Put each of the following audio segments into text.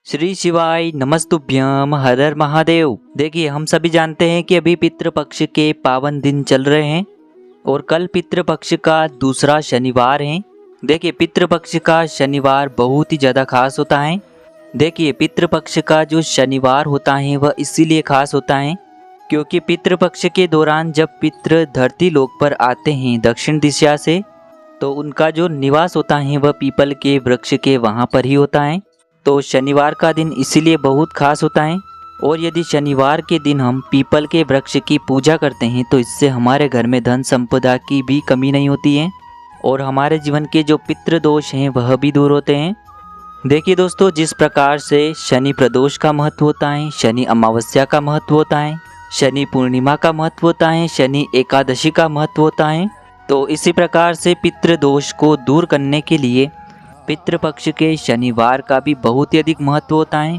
श्री शिवाय नमस्तुभ्यम हर हर महादेव। देखिए, हम सभी जानते हैं कि अभी पितृपक्ष के पावन दिन चल रहे हैं और कल पितृपक्ष का दूसरा शनिवार है। देखिए, पितृपक्ष का शनिवार बहुत ही ज़्यादा खास होता है। देखिए, पितृपक्ष का जो शनिवार होता है वह इसीलिए खास होता है क्योंकि पितृपक्ष के दौरान जब पितृ धरती लोक पर आते हैं दक्षिण दिशा से, तो उनका जो निवास होता है वह पीपल के वृक्ष के वहाँ पर ही होता है। तो शनिवार का दिन इसीलिए बहुत खास होता है। और यदि शनिवार के दिन हम पीपल के वृक्ष की पूजा करते हैं तो इससे हमारे घर में धन संपदा की भी कमी नहीं होती है और हमारे जीवन के जो पितृ दोष हैं वह भी दूर होते हैं। देखिए दोस्तों, जिस प्रकार से शनि प्रदोष का महत्व होता है, शनि अमावस्या का महत्व होता है, शनि पूर्णिमा का महत्व होता है, शनि एकादशी का महत्व होता है, तो इसी प्रकार से पितृ दोष को दूर करने के लिए पितृपक्ष के शनिवार का भी बहुत ही अधिक महत्व होता है।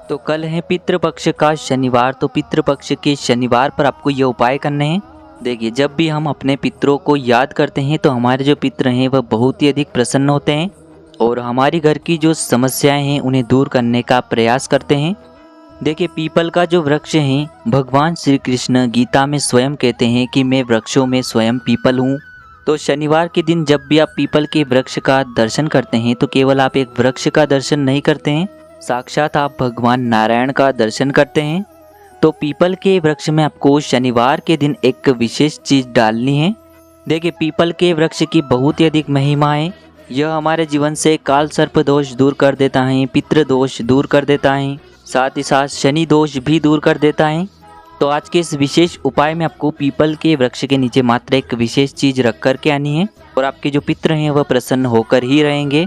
तो कल है पितृपक्ष का शनिवार, तो पितृपक्ष के शनिवार पर आपको ये उपाय करने हैं। देखिए, जब भी हम अपने पितरों को याद करते हैं तो हमारे जो पितर हैं वह बहुत ही अधिक प्रसन्न होते हैं और हमारी घर की जो समस्याएं हैं उन्हें दूर करने का प्रयास करते हैं। देखिए, पीपल का जो वृक्ष है, भगवान श्री कृष्ण गीता में स्वयं कहते हैं कि मैं वृक्षों में स्वयं पीपल हूँ। तो शनिवार के दिन जब भी आप पीपल के वृक्ष का दर्शन करते हैं तो केवल आप एक वृक्ष का दर्शन नहीं करते हैं, साक्षात आप भगवान नारायण का दर्शन करते हैं। तो पीपल के वृक्ष में आपको शनिवार के दिन एक विशेष चीज़ डालनी है। देखिए, पीपल के वृक्ष की बहुत ही अधिक महिमा है। यह हमारे जीवन से काल सर्प दोष दूर कर देता है, पितृ दोष दूर कर देता है, साथ ही साथ शनि दोष भी दूर कर देता है। तो आज के इस विशेष उपाय में आपको पीपल के वृक्ष के नीचे मात्र एक विशेष चीज़ रख कर के आनी है और आपके जो पितृ हैं वह प्रसन्न होकर ही रहेंगे।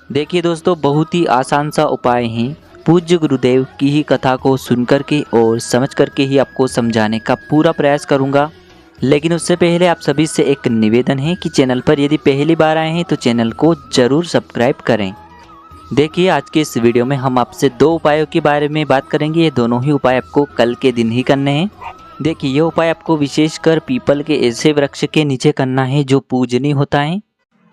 देखिए दोस्तों, बहुत ही आसान सा उपाय है। पूज्य गुरुदेव की ही कथा को सुन कर के और समझ कर के ही आपको समझाने का पूरा प्रयास करूँगा। लेकिन उससे पहले आप सभी से एक निवेदन है कि चैनल पर यदि पहली बार आए हैं तो चैनल को ज़रूर सब्सक्राइब करें। देखिए, आज के इस वीडियो में हम आपसे दो उपायों के बारे में बात करेंगे। ये दोनों ही उपाय आपको कल के दिन ही करने हैं। देखिए, ये उपाय आपको विशेषकर पीपल के ऐसे वृक्ष के नीचे करना है जो पूजनीय होता है,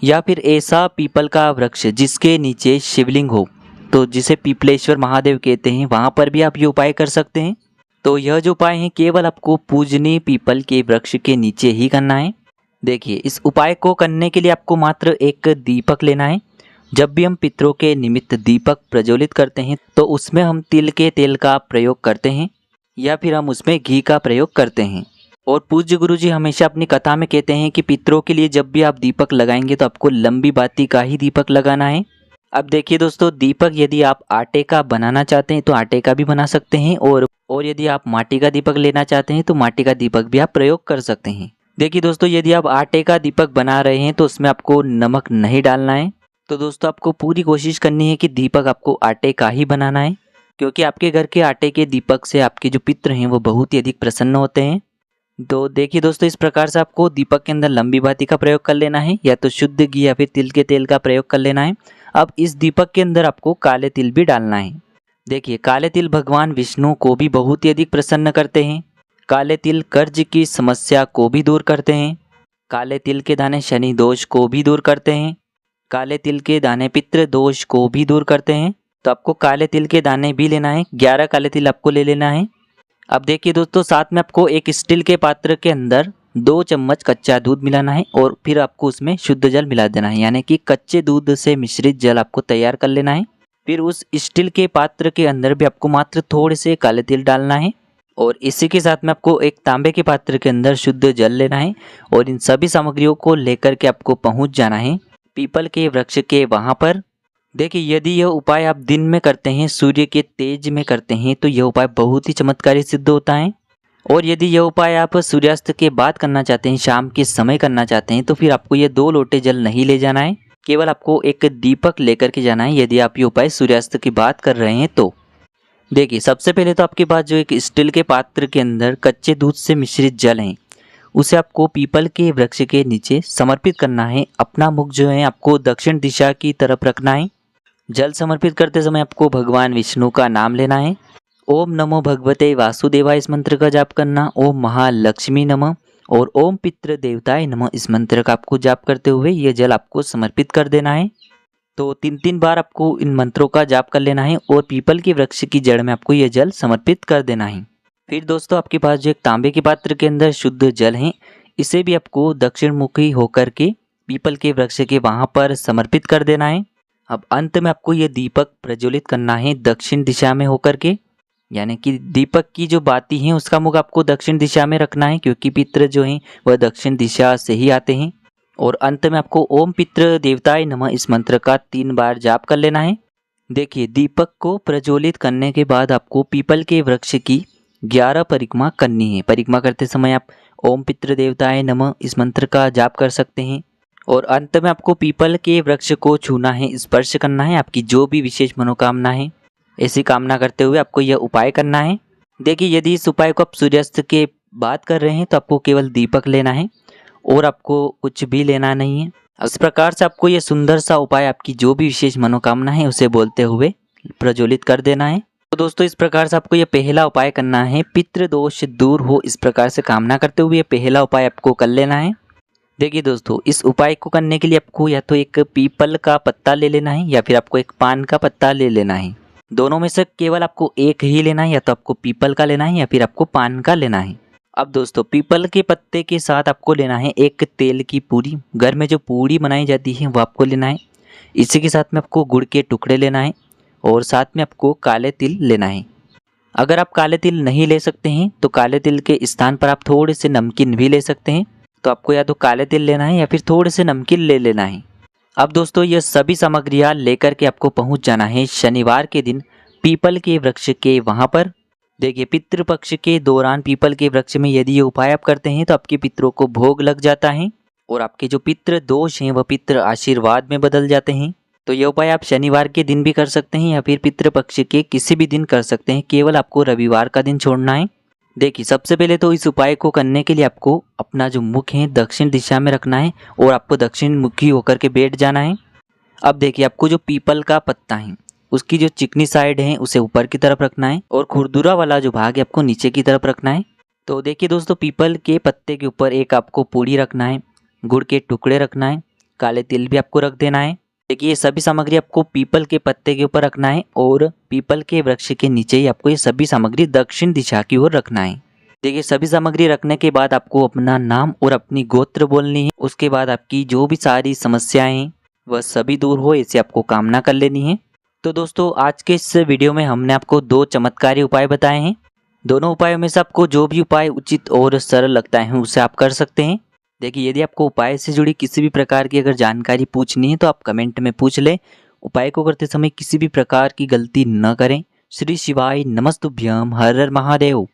या फिर ऐसा पीपल का वृक्ष जिसके नीचे शिवलिंग हो, तो जिसे पीपलेश्वर महादेव कहते हैं, वहाँ पर भी आप ये उपाय कर सकते हैं। तो यह जो उपाय है केवल आपको पूजनीय पीपल के वृक्ष के नीचे ही करना है। देखिए, इस उपाय को करने के लिए आपको मात्र एक दीपक लेना है। जब भी हम पितरों के निमित्त दीपक प्रज्वलित करते हैं तो उसमें हम तिल के तेल का प्रयोग करते हैं या फिर हम उसमें घी का प्रयोग करते हैं। और पूज्य गुरु जी हमेशा अपनी कथा में कहते हैं कि पितरों के लिए जब भी आप दीपक लगाएंगे तो आपको लंबी बाती का ही दीपक लगाना है। अब देखिए दोस्तों, दीपक यदि आप आटे का बनाना चाहते हैं तो आटे का भी बना सकते हैं और यदि आप माटी का दीपक लेना चाहते हैं तो माटी का दीपक भी आप प्रयोग कर सकते हैं। देखिए दोस्तों, यदि आप आटे का दीपक बना रहे हैं तो उसमें आपको नमक नहीं डालना है। तो दोस्तों, आपको पूरी कोशिश करनी है कि दीपक आपको आटे का ही बनाना है क्योंकि आपके घर के आटे के दीपक से आपके जो पितृ हैं वो बहुत ही अधिक प्रसन्न होते हैं। तो देखिए दोस्तों, इस प्रकार से आपको दीपक के अंदर लंबी बाती का प्रयोग कर लेना है, या तो शुद्ध घी या फिर तिल के तेल का प्रयोग कर लेना है। अब इस दीपक के अंदर आपको काले तिल भी डालना है। देखिए, काले तिल भगवान विष्णु को भी बहुत ही अधिक प्रसन्न करते हैं। काले तिल कर्ज की समस्या को भी दूर करते हैं। काले तिल के दाने शनि दोष को भी दूर करते हैं। काले तिल के दाने पितृ दोष को भी दूर करते हैं। तो आपको काले तिल के दाने भी लेना है, 11 काले तिल आपको ले लेना है। अब देखिए दोस्तों, साथ में आपको एक स्टील के पात्र के अंदर 2 चम्मच कच्चा दूध मिलाना है और फिर आपको उसमें शुद्ध जल मिला देना है, यानी कि कच्चे दूध से मिश्रित जल आपको तैयार कर लेना है। फिर उस स्टील के पात्र के अंदर भी आपको मात्र थोड़े से काले तिल डालना है और इसी के साथ में आपको एक तांबे के पात्र के अंदर शुद्ध जल लेना है और इन सभी सामग्रियों को लेकर के आपको पहुँच जाना है पीपल के वृक्ष के वहाँ पर। देखिए, यदि यह उपाय आप दिन में करते हैं, सूर्य के तेज में करते हैं, तो यह उपाय बहुत ही चमत्कारी सिद्ध होता है। और यदि यह उपाय आप सूर्यास्त के बाद करना चाहते हैं, शाम के समय करना चाहते हैं, तो फिर आपको ये 2 लोटे जल नहीं ले जाना है, केवल आपको एक दीपक लेकर के जाना है यदि आप ये उपाय सूर्यास्त की बात कर रहे हैं तो। देखिए, सबसे पहले तो आपके पास जो एक स्टील के पात्र के अंदर कच्चे दूध से मिश्रित जल है, उसे आपको पीपल के वृक्ष के नीचे समर्पित करना है। अपना मुख जो है आपको दक्षिण दिशा की तरफ रखना है। जल समर्पित करते समय आपको भगवान विष्णु का नाम लेना है। ओम नमो भगवते वासुदेवाय इस मंत्र का जाप करना, ओम महालक्ष्मी नमः और ओम पितृ देवताय नमः इस मंत्र का आपको जाप करते हुए यह जल आपको समर्पित कर देना है। तो 3-3 बार आपको इन मंत्रों का जाप कर लेना है और पीपल के वृक्ष की जड़ में आपको यह जल समर्पित कर देना है। फिर दोस्तों आपके पास जो एक तांबे के पात्र के अंदर शुद्ध जल है, इसे भी आपको दक्षिण मुखी होकर के पीपल के वृक्ष के वहाँ पर समर्पित कर देना है। अब अंत में आपको ये दीपक प्रज्वलित करना है दक्षिण दिशा में होकर के, यानी कि दीपक की जो बाती है उसका मुख आपको दक्षिण दिशा में रखना है, क्योंकि पितृ जो हैं वह दक्षिण दिशा से ही आते हैं। और अंत में आपको ओम पितृ देवताय नमः इस मंत्र का 3 बार जाप कर लेना है। देखिए दीपक को प्रज्वलित करने के बाद आपको पीपल के वृक्ष की 11 परिक्रमा करनी है। परिक्रमा करते समय आप ओम पितृ देवताय नमः इस मंत्र का जाप कर सकते हैं। और अंत में आपको पीपल के वृक्ष को छूना है, स्पर्श करना है। आपकी जो भी विशेष मनोकामना है ऐसी कामना करते हुए आपको यह उपाय करना है। देखिए यदि इस उपाय को आप सूर्यास्त के बाद कर रहे हैं तो आपको केवल दीपक लेना है और आपको कुछ भी लेना नहीं है। इस प्रकार से आपको यह सुंदर सा उपाय आपकी जो भी विशेष मनोकामना है उसे बोलते हुए प्रज्वलित कर देना है। तो दोस्तों इस प्रकार से आपको यह पहला उपाय करना है, पितृ दोष दूर हो इस प्रकार से कामना करते हुए यह पहला उपाय आपको कर लेना है। देखिए दोस्तों इस उपाय को करने के लिए आपको या तो एक पीपल का पत्ता ले लेना है या फिर आपको एक पान का पत्ता ले लेना है। दोनों में से केवल आपको एक ही लेना है, या तो आपको पीपल का लेना है या फिर आपको पान का लेना है। अब दोस्तों पीपल के पत्ते के साथ आपको लेना है एक तेल की पूरी। घर में जो पूरी बनाई जाती है वो आपको लेना है। इसी के साथ में आपको गुड़ के टुकड़े लेना है और साथ में आपको काले तिल लेना है। अगर आप काले तिल नहीं ले सकते हैं तो काले तिल के स्थान पर आप थोड़े से नमकीन भी ले सकते हैं। तो आपको या तो काले तिल लेना है या फिर थोड़े से नमकीन ले लेना है। अब दोस्तों ये सभी सामग्रियाँ लेकर के आपको पहुंच जाना है शनिवार के दिन पीपल के वृक्ष के वहाँ पर। देखिए पितृपक्ष के दौरान पीपल के वृक्ष में यदि ये उपाय आप करते हैं तो आपके पितरों को भोग लग जाता है और आपके जो पितृ दोष हैं वह पितृ आशीर्वाद में बदल जाते हैं। तो यह उपाय आप शनिवार के दिन भी कर सकते हैं या फिर पितृपक्ष के किसी भी दिन कर सकते हैं, केवल आपको रविवार का दिन छोड़ना है। देखिए सबसे पहले तो इस उपाय को करने के लिए आपको अपना जो मुख है दक्षिण दिशा में रखना है और आपको दक्षिण मुखी होकर के बैठ जाना है। अब देखिए आपको जो पीपल का पत्ता है उसकी जो चिकनी साइड है उसे ऊपर की तरफ रखना है और खुरदुरा वाला जो भाग है आपको नीचे की तरफ रखना है। तो देखिए दोस्तों पीपल के पत्ते के ऊपर एक आपको पूड़ी रखना है, गुड़ के टुकड़े रखना है, काले तिल भी आपको रख देना है। देखिए ये सभी सामग्री आपको पीपल के पत्ते के ऊपर रखना है और पीपल के वृक्ष के नीचे ही आपको ये सभी सामग्री दक्षिण दिशा की ओर रखना है। देखिए सभी सामग्री रखने के बाद आपको अपना नाम और अपनी गोत्र बोलनी है। उसके बाद आपकी जो भी सारी समस्याएं हैं वह सभी दूर हो ऐसी आपको कामना कर लेनी है। तो दोस्तों आज के इस वीडियो में हमने आपको 2 चमत्कारी उपाय बताए हैं। दोनों उपायों में से आपको जो भी उपाय उचित और सरल लगता है उसे आप कर सकते हैं। देखिए यदि आपको उपाय से जुड़ी किसी भी प्रकार की अगर जानकारी पूछनी है तो आप कमेंट में पूछ लें। उपाय को करते समय किसी भी प्रकार की गलती न करें। श्री शिवाय नमस्तुभ्यम, हर हर महादेव।